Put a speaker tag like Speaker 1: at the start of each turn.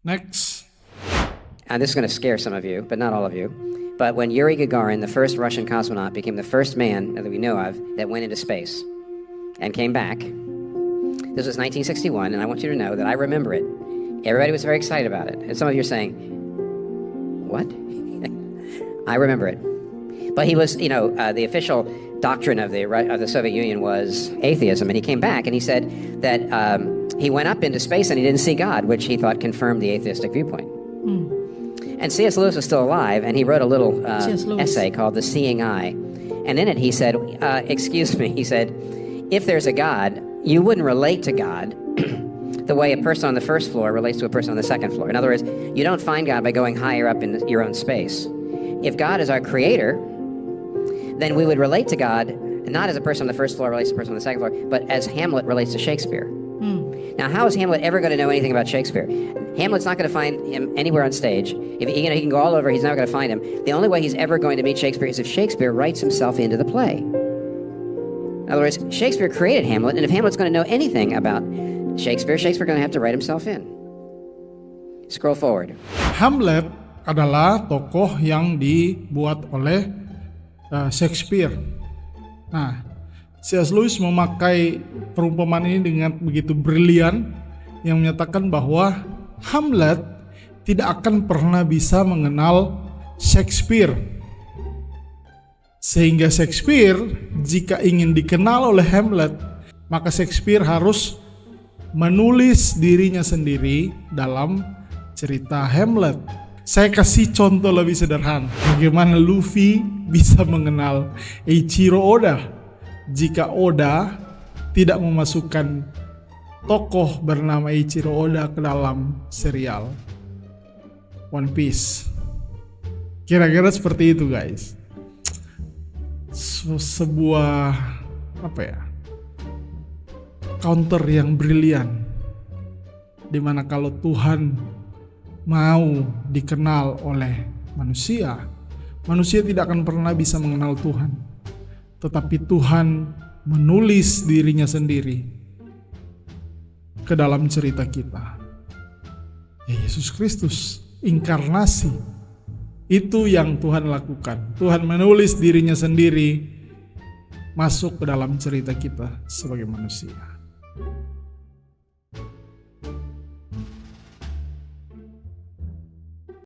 Speaker 1: Next.
Speaker 2: And this is going to scare some of you, but not all of you. But when Yuri Gagarin, the first Russian cosmonaut, became the first man that we know of that went into space and came back, this was 1961, and I want you to know that I remember it. Everybody was very excited about it. And some of you are saying, what? I remember it. But he was, the official doctrine of the Soviet Union was atheism, and he came back and he said that he went up into space and he didn't see God, which he thought confirmed the atheistic viewpoint. And C.S. Lewis was still alive, and he wrote a little essay called The Seeing Eye. And in it he said, excuse me, he said, if there's a God, you wouldn't relate to God the way a person on the first floor relates to a person on the second floor. In other words, you don't find God by going higher up in your own space. If God is our creator, then we would relate to God not as a person on the first floor relates to a person on the second floor, but as Hamlet relates to Shakespeare. Now, how is Hamlet ever going to know anything about Shakespeare? Hamlet's not going to find him anywhere on stage. If he can go all over, he's never going to find him. The only way he's ever going to meet Shakespeare is if Shakespeare writes himself into the play. In other words, Shakespeare created Hamlet, and if Hamlet's going to know anything about Shakespeare's going to have to write himself in. Scroll forward.
Speaker 1: Hamlet adalah tokoh yang dibuat oleh Shakespeare. Nah, C.S. Lewis memakai perumpamaan ini dengan begitu brilian yang menyatakan bahwa Hamlet tidak akan pernah bisa mengenal Shakespeare. Sehingga Shakespeare, jika ingin dikenal oleh Hamlet, maka Shakespeare harus menulis dirinya sendiri dalam cerita Hamlet. Saya kasih contoh lebih sederhana. Bagaimana Luffy bisa mengenal Eiichiro Oda jika Oda tidak memasukkan tokoh bernama Eiichiro Oda ke dalam serial One Piece. Kira-kira seperti itu, guys. Sebuah counter yang brilian, dimana kalau Tuhan mau dikenal oleh manusia tidak akan pernah bisa mengenal Tuhan. Tetapi Tuhan menulis dirinya sendiri ke dalam cerita kita. Ya, Yesus Kristus, inkarnasi. Itu yang Tuhan lakukan. Tuhan menulis dirinya sendiri masuk ke dalam cerita kita sebagai manusia.